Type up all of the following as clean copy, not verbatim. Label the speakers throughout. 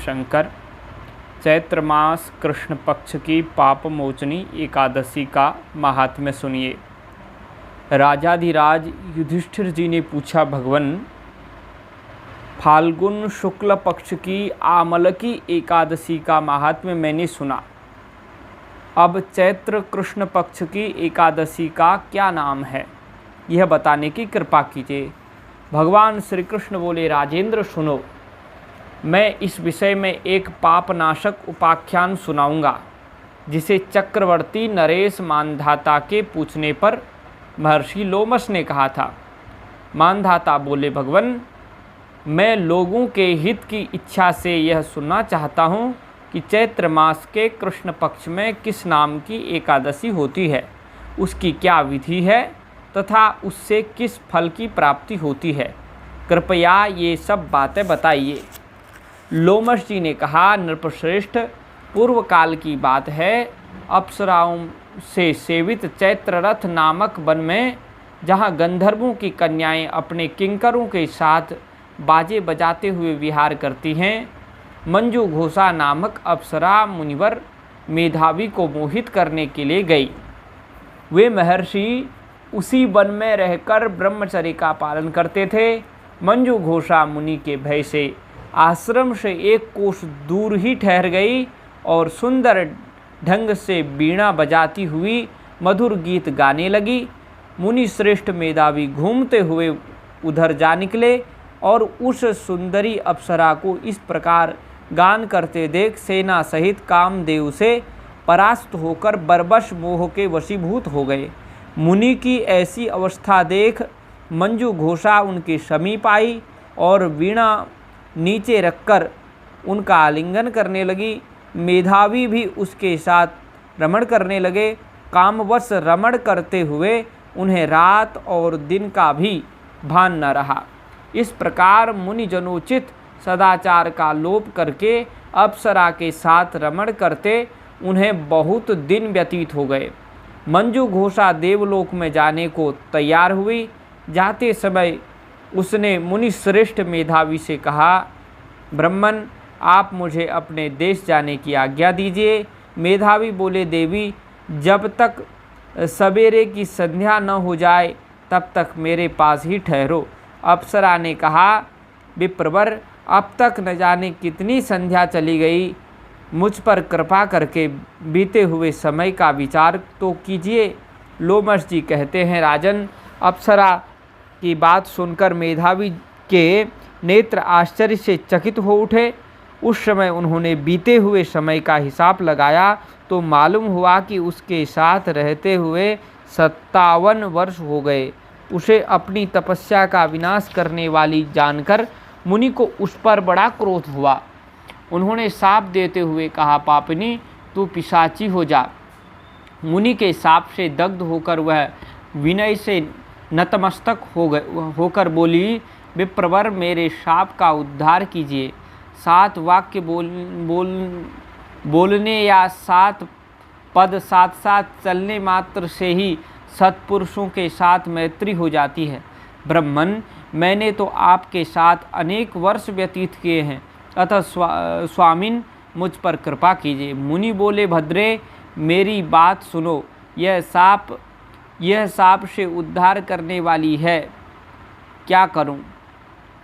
Speaker 1: शंकर। चैत्र मास कृष्ण पक्ष की पाप मोचनी एकादशी का महात्म्य सुनिए। राजाधिराज युधिष्ठिर जी ने पूछा, भगवन, फाल्गुन शुक्ल पक्ष की आमलकी एकादशी का महात्म्य मैंने सुना, अब चैत्र कृष्ण पक्ष की एकादशी का क्या नाम है, यह बताने की कृपा कीजिए। भगवान श्री कृष्ण बोले, राजेंद्र सुनो, मैं इस विषय में एक पापनाशक उपाख्यान सुनाऊंगा, जिसे चक्रवर्ती नरेश मानधाता के पूछने पर महर्षि लोमश ने कहा था। मानधाता बोले, भगवन, मैं लोगों के हित की इच्छा से यह सुनना चाहता हूँ कि चैत्र मास के कृष्ण पक्ष में किस नाम की एकादशी होती है, उसकी क्या विधि है तथा उससे किस फल की प्राप्ति होती है, कृपया ये सब बातें बताइए। लोमश जी ने कहा, नृपश्रेष्ठ, पूर्व काल की बात है, अप्सराओं से सेवित चैत्ररथ नामक वन में, जहाँ गंधर्वों की कन्याएं अपने किंकरों के साथ बाजे बजाते हुए विहार करती हैं, मंजू घोषा नामक अप्सरा मुनिवर मेधावी को मोहित करने के लिए गई। वे महर्षि उसी वन में रहकर ब्रह्मचर्य का पालन करते थे। मंजू घोषा मुनि के भय से आश्रम से एक कोस दूर ही ठहर गई और सुंदर ढंग से वीणा बजाती हुई मधुर गीत गाने लगी। मुनि श्रेष्ठ मेधावी घूमते हुए उधर जा निकले और उस सुंदरी अप्सरा को इस प्रकार गान करते देख सेना सहित कामदेव से परास्त होकर बरबस मोह के वशीभूत हो गए। मुनि की ऐसी अवस्था देख मंजू घोषा उनके समीप आई और वीणा नीचे रखकर उनका आलिंगन करने लगी। मेधावी भी उसके साथ रमण करने लगे। कामवश रमण करते हुए उन्हें रात और दिन का भी भान न रहा। इस प्रकार मुनिजनोचित सदाचार का लोप करके अप्सरा के साथ रमण करते उन्हें बहुत दिन व्यतीत हो गए। मंजू घोषा देवलोक में जाने को तैयार हुई। जाते समय उसने मुनि श्रेष्ठ मेधावी से कहा, ब्राह्मण, आप मुझे अपने देश जाने की आज्ञा दीजिए। मेधावी बोले, देवी, जब तक सवेरे की संध्या न हो जाए तब तक मेरे पास ही ठहरो। अप्सरा ने कहा, विप्रवर, अब तक न जाने कितनी संध्या चली गई, मुझ पर कृपा करके बीते हुए समय का विचार तो कीजिए। लोमश जी कहते हैं, राजन, अप्सरा की बात सुनकर मेधावी के नेत्र आश्चर्य से चकित हो उठे। उस समय उन्होंने बीते हुए समय का हिसाब लगाया तो मालूम हुआ कि उसके साथ रहते हुए 57 वर्ष हो गए। उसे अपनी तपस्या का विनाश करने वाली जानकर मुनि को उस पर बड़ा क्रोध हुआ। उन्होंने शाप देते हुए कहा, पापिनी, तू पिशाची हो जा। मुनि के शाप से दग्ध होकर वह विनय से नतमस्तक होकर बोली, विप्रवर, मेरे शाप का उद्धार कीजिए। 7 वाक्य बोलने या 7 पद साथ साथ चलने मात्र से ही सत्पुरुषों के साथ मैत्री हो जाती है। ब्राह्मण, मैंने तो आपके साथ अनेक वर्ष व्यतीत किए हैं, अतः स्वामिन, मुझ पर कृपा कीजिए। मुनि बोले, भद्रे, मेरी बात सुनो, यह साप से उद्धार करने वाली है, क्या करूं?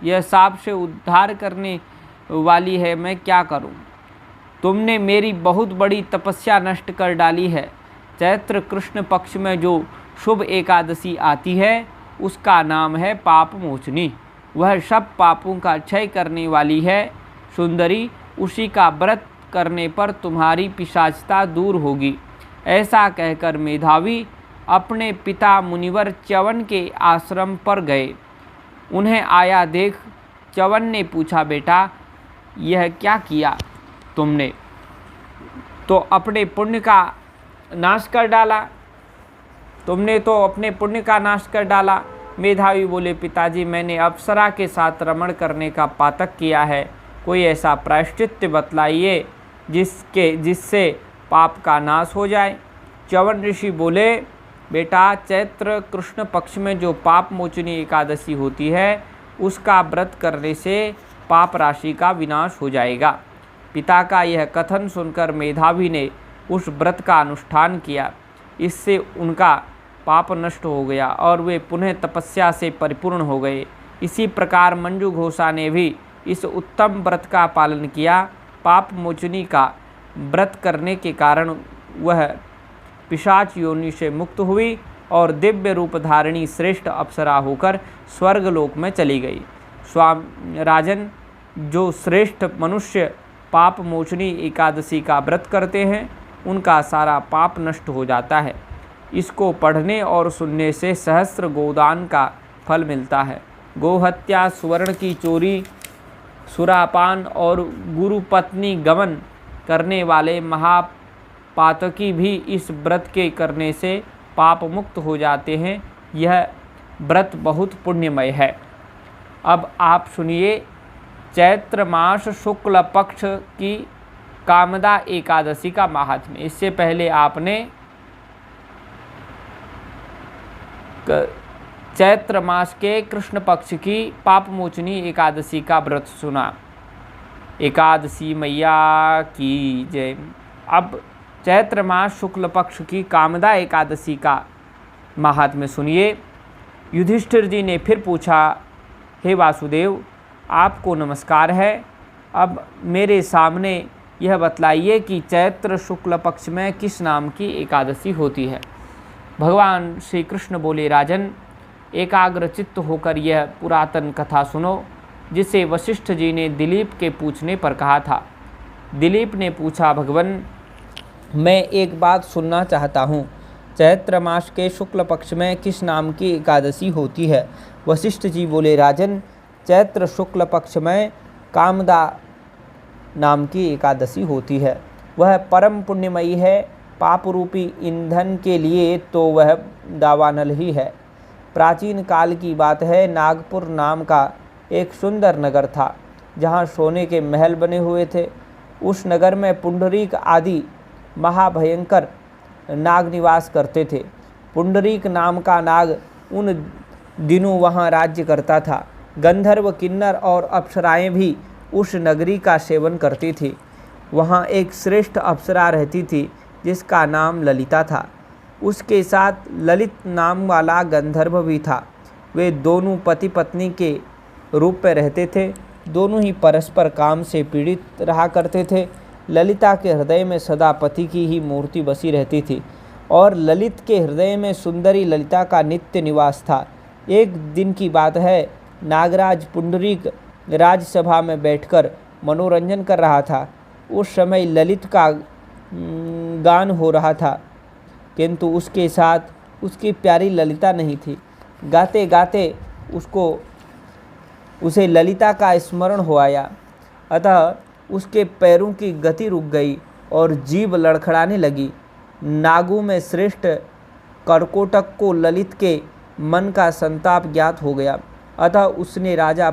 Speaker 1: यह साप से उद्धार करने वाली है, मैं क्या करूं? तुमने मेरी बहुत बड़ी तपस्या नष्ट कर डाली है। चैत्र कृष्ण पक्ष में जो शुभ एकादशी आती है उसका नाम है पाप मोचनी। वह सब पापों का क्षय करने वाली है। सुंदरी, उसी का व्रत करने पर तुम्हारी पिशाचता दूर होगी। ऐसा कहकर मेधावी अपने पिता मुनिवर च्यवन के आश्रम पर गए। उन्हें आया देख च्यवन ने पूछा, बेटा, यह क्या किया तुमने? तो अपने पुण्य का नाश कर डाला। तुमने तो अपने पुण्य का नाश कर डाला। मेधावी बोले, पिताजी, मैंने अप्सरा के साथ रमण करने का पातक किया है। कोई ऐसा प्रायश्चित्त बतलाइए जिससे पाप का नाश हो जाए। च्यवन ऋषि बोले, बेटा, चैत्र कृष्ण पक्ष में जो पाप मोचनी एकादशी होती है उसका व्रत करने से पाप राशि का विनाश हो जाएगा। पिता का यह कथन सुनकर मेधावी ने उस व्रत का अनुष्ठान किया। इससे उनका पाप नष्ट हो गया और वे पुनः तपस्या से परिपूर्ण हो गए। इसी प्रकार मंजू घोषा ने भी इस उत्तम व्रत का पालन किया। पाप मोचनी का व्रत करने के कारण वह पिशाच योनि से मुक्त हुई और दिव्य रूप धारिणी श्रेष्ठ अप्सरा होकर स्वर्गलोक में चली गई। राजन, जो श्रेष्ठ मनुष्य पाप मोचनी एकादशी का व्रत करते हैं उनका सारा पाप नष्ट हो जाता है। इसको पढ़ने और सुनने से सहस्त्र गोदान का फल मिलता है। गोहत्या, सुवर्ण की चोरी, सुरापान और गुरुपत्नी गमन करने वाले महापातकी भी इस व्रत के करने से पाप मुक्त हो जाते हैं। यह व्रत बहुत पुण्यमय है। अब आप सुनिए चैत्र मास शुक्ल पक्ष की कामदा एकादशी का महात्म्य। इससे पहले आपने चैत्र मास के कृष्ण पक्ष की पापमोचनी एकादशी का व्रत सुना। एकादशी मैया की जय। अब चैत्र मास शुक्ल पक्ष की कामदा एकादशी का महात्म्य सुनिए। युधिष्ठिर जी ने फिर पूछा, हे वासुदेव, आपको नमस्कार है। अब मेरे सामने यह बतलाइए कि चैत्र शुक्ल पक्ष में किस नाम की एकादशी होती है। भगवान श्री कृष्ण बोले, राजन, एकाग्रचित्त होकर यह पुरातन कथा सुनो, जिसे वशिष्ठ जी ने दिलीप के पूछने पर कहा था। दिलीप ने पूछा, भगवन, मैं एक बात सुनना चाहता हूँ। चैत्र मास के शुक्ल पक्ष में किस नाम की एकादशी होती है। वशिष्ठ जी बोले, राजन, चैत्र शुक्ल पक्ष में कामदा नाम की एकादशी होती है। वह परम पुण्यमयी है। पाप रूपी ईंधन के लिए तो वह दावानल ही है। प्राचीन काल की बात है, नागपुर नाम का एक सुंदर नगर था जहाँ सोने के महल बने हुए थे। उस नगर में पुंडरीक आदि महाभयंकर नाग निवास करते थे। पुंडरीक नाम का नाग उन दिनों वहाँ राज्य करता था। गंधर्व, किन्नर और अप्सराएं भी उस नगरी का सेवन करती थी। वहाँ एक श्रेष्ठ अप्सरा रहती थी जिसका नाम ललिता था। उसके साथ ललित नाम वाला गंधर्व भी था। वे दोनों पति पत्नी के रूप में रहते थे। दोनों ही परस्पर काम से पीड़ित रहा करते थे। ललिता के हृदय में सदा पति की ही मूर्ति बसी रहती थी और ललित के हृदय में सुंदरी ललिता का नित्य निवास था। एक दिन की बात है, नागराज पुंडरीक राजसभा में बैठकर मनोरंजन कर रहा था। उस समय ललित का गान हो रहा था, किंतु उसके साथ उसकी प्यारी ललिता नहीं थी। गाते गाते उसे ललिता का स्मरण हो आया। अतः उसके पैरों की गति रुक गई और जीभ लड़खड़ाने लगी। नागों में श्रेष्ठ कर्कोटक को ललित के मन का संताप ज्ञात हो गया। अतः उसने राजा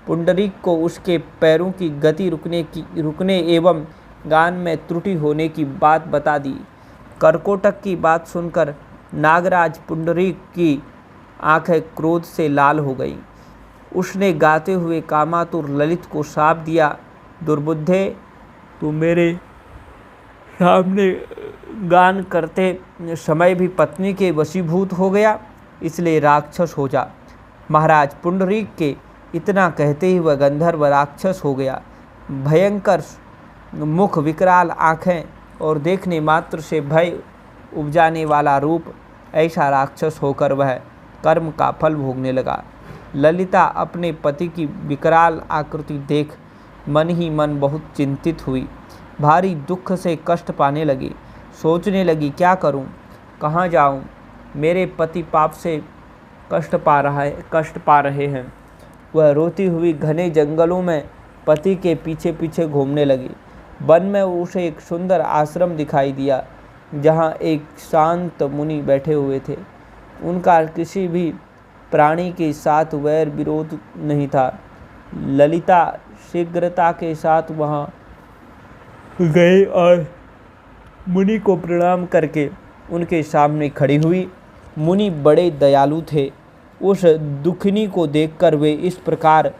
Speaker 1: पुंडरीक को उसके पैरों की गति रुकने एवं गान में त्रुटि होने की बात बता दी। कर्कोटक की बात सुनकर नागराज पुंडरीक की आंखें क्रोध से लाल हो गईं। उसने गाते हुए कामातुर ललित को शाप दिया, दुर्बुद्धे, तू मेरे सामने गान करते समय भी पत्नी के वशीभूत हो गया, इसलिए राक्षस हो जा। महाराज पुंडरीक के इतना कहते ही वह गंधर्व राक्षस हो गया। भयंकर मुख, विकराल आँखें और देखने मात्र से भय उपजाने वाला रूप, ऐसा राक्षस होकर वह कर्म का फल भोगने लगा। ललिता अपने पति की विकराल आकृति देख मन ही मन बहुत चिंतित हुई। भारी दुख से कष्ट पाने लगी। सोचने लगी, क्या करूं, कहाँ जाऊं, मेरे पति पाप से कष्ट पा रहे हैं। वह रोती हुई घने जंगलों में पति के पीछे पीछे घूमने लगी। वन में उसे एक सुंदर आश्रम दिखाई दिया जहाँ एक शांत मुनि बैठे हुए थे। उनका किसी भी प्राणी के साथ वैर विरोध नहीं था। ललिता शीघ्रता के साथ वहाँ गई और मुनि को प्रणाम करके उनके सामने खड़ी हुई। मुनि बड़े दयालु थे। उस दुखिनी को देखकर वे इस प्रकार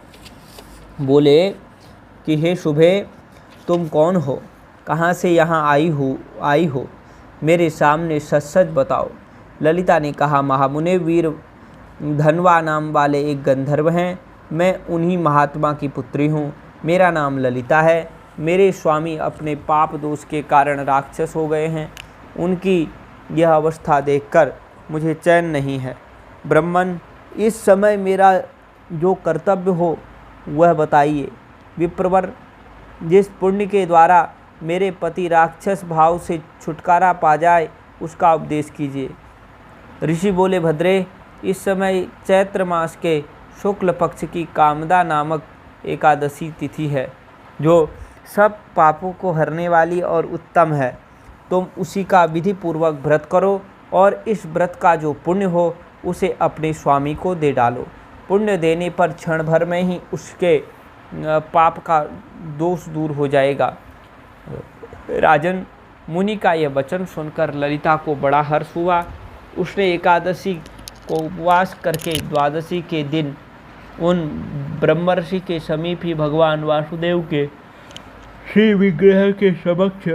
Speaker 1: बोले कि हे शुभे,
Speaker 2: तुम कौन हो? कहाँ से यहाँ आई हो? मेरे सामने सच सच बताओ। ललिता ने कहा, महामुने, वीर धनवा नाम वाले एक गंधर्व हैं। मैं उन्हीं महात्मा की पुत्री हूँ। मेरा नाम ललिता है। मेरे स्वामी अपने पाप दोष के कारण राक्षस हो गए हैं। उनकी यह अवस्था देखकर मुझे चैन नहीं है। ब्राह्मण, इस समय मेरा जो कर्तव्य हो वह बताइए। विप्रवर, जिस पुण्य के द्वारा मेरे पति राक्षस भाव से छुटकारा पा जाए उसका उपदेश कीजिए। ऋषि बोले, भद्रे, इस समय चैत्र मास के शुक्ल पक्ष की कामदा नामक एकादशी तिथि है, जो सब पापों को हरने वाली और उत्तम है। तुम उसी का विधि पूर्वक व्रत करो और इस व्रत का जो पुण्य हो उसे अपने स्वामी को दे डालो। पुण्य देने पर क्षण भर में ही उसके पाप का दोष दूर हो जाएगा। राजन, मुनि का यह वचन सुनकर ललिता को बड़ा हर्ष हुआ। उसने एकादशी को उपवास करके द्वादशी के दिन उन ब्रह्मर्षि के समीप ही भगवान वासुदेव के श्री विग्रह के समक्ष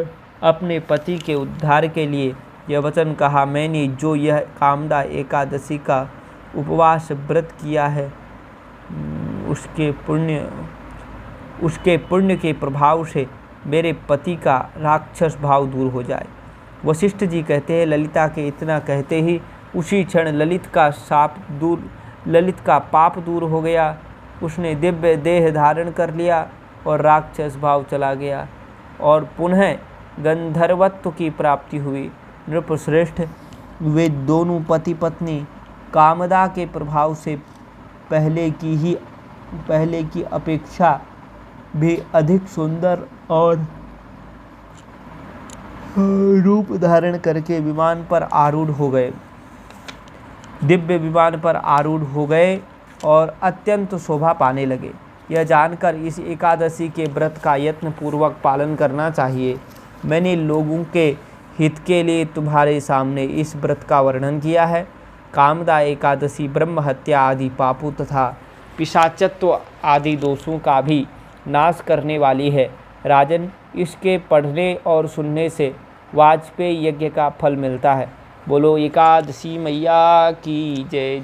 Speaker 2: अपने पति के उद्धार के लिए यह वचन कहा, मैंने जो यह कामदा एकादशी का उपवास व्रत किया है उसके पुण्य के प्रभाव से मेरे पति का राक्षस भाव दूर हो जाए। वशिष्ठ जी कहते हैं, ललिता के इतना कहते ही उसी क्षण ललित का पाप दूर हो गया। उसने दिव्य देह धारण कर लिया और राक्षस भाव चला गया और पुनः गंधर्वत्व की प्राप्ति हुई। नृपश्रेष्ठ, वे दोनों पति पत्नी कामदा के प्रभाव से पहले की अपेक्षा भी अधिक सुंदर और रूप धारण करके विमान पर आरूढ़ हो गए, दिव्य विमान पर आरूढ़ हो गए और अत्यंत शोभा पाने लगे। यह जानकर इस एकादशी के व्रत का यत्न पूर्वक पालन करना चाहिए। मैंने लोगों के हित के लिए तुम्हारे सामने इस व्रत का वर्णन किया है। कामदा एकादशी ब्रह्म हत्या आदि पापों तथा पिशाचत्व आदि दोषों का भी नाश करने वाली है। राजन, इसके पढ़ने और सुनने से वाजपेयी यज्ञ का फल मिलता है। बोलो एकादशी मैया की जय।